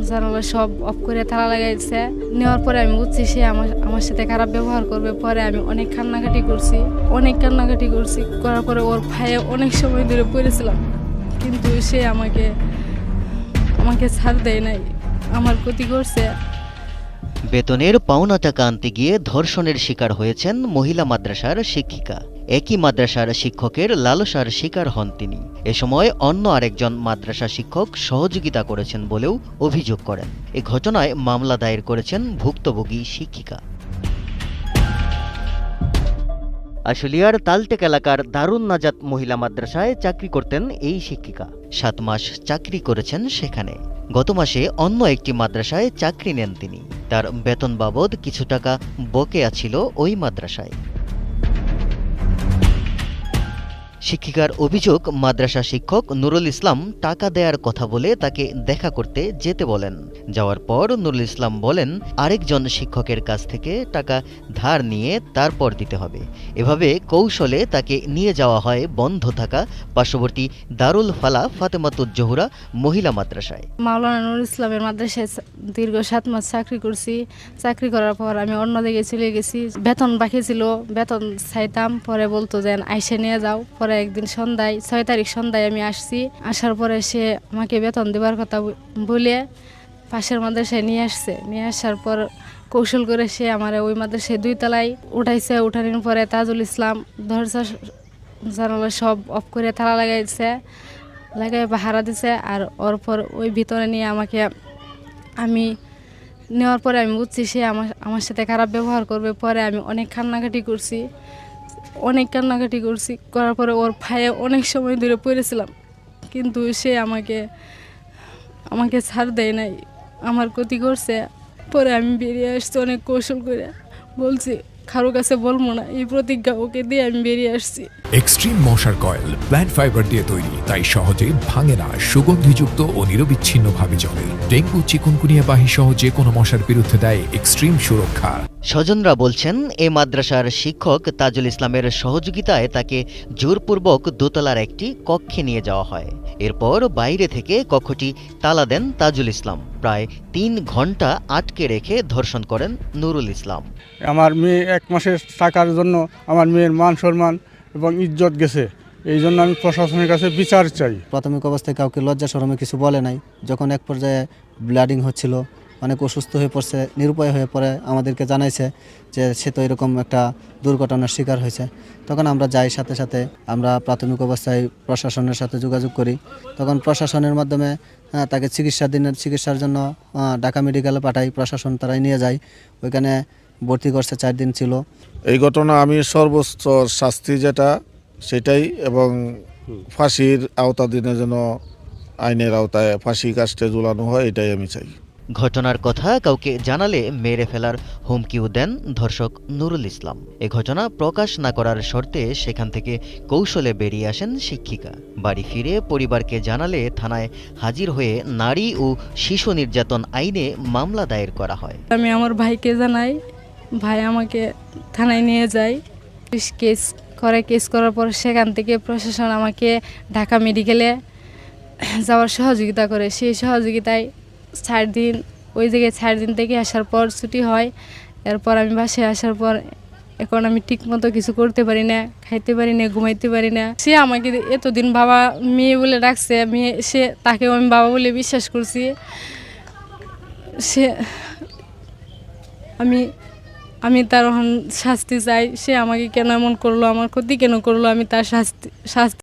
জানালা সব অফ করে তালা লাগাইছে। নেওয়ার পরে আমি বুঝছি সে আমার সাথে খারাপ ব্যবহার করবে। পরে আমি অনেক কান্নাকাটি করছি করার পরে ওর ভাইয়ে অনেক সময় ধরে পড়েছিলাম, কিন্তু সে আমাকে ছাড় দেয় নাই, আমার ক্ষতি করছে। বেতনের পাওনা টাকা আনতে গিয়ে ধর্ষণের শিকার হয়েছেন মহিলা মাদ্রাসার শিক্ষিকা। একই মাদ্রাসার শিক্ষকের লালসার শিকার হন তিনি। এ সময় অন্য আরেকজন মাদ্রাসা শিক্ষক সহযোগিতা করেছেন বলেও অভিযোগ করেন। এ ঘটনায় মামলা দায়ের করেছেন ভুক্তভোগী শিক্ষিকা। আশুলিয়ার তালটেক এলাকার দারুন নাজাত মহিলা মাদ্রাসায় চাকরি করতেন এই শিক্ষিকা। 7 মাস চাকরি করেছেন সেখানে। গত মাসে অন্য একটি মাদ্রাসায় চাকরি নেন তিনি। তার বেতন বাবদ কিছু টাকা বকেয়া ছিল ওই মাদ্রাসায়। শিক্ষিকার অভিযোগ, মাদ্রাসা শিক্ষক নুরুল ইসলাম টাকা দেয়ার কথা বলে তাকে দেখা করতে যেতে বলেন। যাওয়ার পর নুরুল ইসলাম বলেন আরেকজন শিক্ষকের কাছ থেকে টাকা ধার নিয়ে তারপর দিতে হবে। এভাবে কৌশলে তাকে নিয়ে যাওয়া হয় বন্ধ থাকা পার্শ্ববর্তী দারুল ফালা ফাতেমাতুজ জোহরা মহিলা মাদ্রাসায়। মাওলানা নুরুল ইসলামের মাদ্রাসায় দীর্ঘ 7 মাস চাকরি করছি। চাকরি করার পর আমি অন্য জায়গায় চলে গেছি। বেতন বাকি ছিল, বেতন চাইতাম, পরে বলতো যে আইসে নিয়ে যাও। পরে একদিন সন্ধ্যায় 6 তারিখ সন্ধ্যায় আমি আসছি। আসার পরে সে আমাকে বেতন দেওয়ার কথা বলে পাশের মাদ্রাসায় নিয়ে আসছে। নিয়ে আসার পর কৌশল করে সে আমার ওই মাদ্রাসায় 2 তলায় উঠাইছে। উঠানোর পরে তাজুল ইসলাম দরজা জানালা সব অফ করে তালা লাগাই পাহারা দিছে। আর ওর পর ওই ভিতরে নিয়ে আমি নেওয়ার পরে আমি বুঝছি সে আমার সাথে খারাপ ব্যবহার করবে। পরে আমি অনেক কান্নাকাটি করছি করার পরে ওর ভাইয়ে অনেক সময় ধরে পড়েছিলাম, কিন্তু সে আমাকে ছাড় দেয় নাই, আমার ক্ষতি করছে। পরে আমি বেরিয়ে আসছি অনেক কৌশল করে, বলছি কারো কাছে বলবো না, এই প্রতিজ্ঞা ওকে দিয়ে আমি বেরিয়ে আসছি। এক্সট্রিম মশার কয়েল প্ল্যান্ট ফাইবার দিয়ে তৈরি, তাই সহজে ভাঙে না, সুগন্ধিযুক্ত ও নিরবিচ্ছিন্নভাবে জ্বলে। ডেঙ্গু, চিকুনগুনিয়া বাহি সহ যে কোনো মশার বিরুদ্ধে দেয় এক্সট্রিম সুরক্ষা। স্বজনরা বলছেন এ মাদ্রাসার শিক্ষক তাজুল ইসলামের সহযোগিতায় তাকে জোরপূর্বক দোতলার একটি কক্ষে নিয়ে যাওয়া হয়। এরপর বাইরে থেকে কক্ষটি তালা দেন তাজুল ইসলাম। প্রায় 3 ঘন্টা আটকে রেখে ধর্ষণ করেন নুরুল ইসলাম। আমার মেয়ে 1 মাসের টাকার জন্য আমার মেয়ের মান সম্মান এবং ইজ্জত গেছে। এই জন্য আমি প্রশাসনের কাছে বিচার চাই। প্রাথমিক অবস্থায় কাউকে লজ্জা শরমে কিছু বলে নাই। যখন এক পর্যায়ে ব্লিডিং হচ্ছিল, অনেক অসুস্থ হয়ে পড়ছে, নিরুপায় হয়ে পড়ে আমাদেরকে জানাইছে যে সে তো এরকম একটা দুর্ঘটনার শিকার হয়েছে। তখন আমরা যাই, সাথে সাথে আমরা প্রাথমিক অবস্থায় প্রশাসনের সাথে যোগাযোগ করি। তখন প্রশাসনের মাধ্যমে তাকে চিকিৎসার জন্য ঢাকা মেডিকেলে পাঠাই। প্রশাসন তারাই নিয়ে যায়, ওইখানে ভর্তি করছে, 4 দিন ছিল। এই ঘটনা আমি সর্বোচ্চ শাস্তি যেটা সেটাই, এবং ফাঁসির আওতাধীনে যেন আইনের আওতায় ফাঁসি কাস্টে ঝুলানো হয়, এটাই আমি চাই। ঘটনার কথা কাউকে জানালে মেরে ফেলার হুমকিও দেন ধর্ষক নুরুল ইসলাম। এ ঘটনা প্রকাশ না করার শর্তে সেখান থেকে কৌশলে বেরিয়ে আসেন শিক্ষিকা। বাড়ি ফিরে পরিবারকে জানালে থানায় হাজির হয়ে নারী ও শিশু নির্যাতন আইনে মামলা দায়ের করা হয়। আমি আমার ভাইকে জানাই, ভাই আমাকে থানায় নিয়ে যায়। কেস করার পর সেখান থেকে প্রশাসন আমাকে ঢাকা মেডিকেলে যাওয়ার সহযোগিতা করে। সেই সহযোগিতায় 4 দিন ওই জায়গায় 4 দিন থেকে আসার পর ছুটি হয়। এরপর আমি বাসায় আসার পর এখন আমি ঠিকমতো কিছু করতে পারি না, খাইতে পারি না, ঘুমাইতে পারি না। সে আমাকে এতদিন বাবা মেয়ে বলে ডাকছে, তাকেও আমি বাবা বলে বিশ্বাস করছি। আমি তার শাস্তি চাই। সে আমাকে কেন এমন করলো, আমার ক্ষতি কেন করলো, আমি তার শাস্তি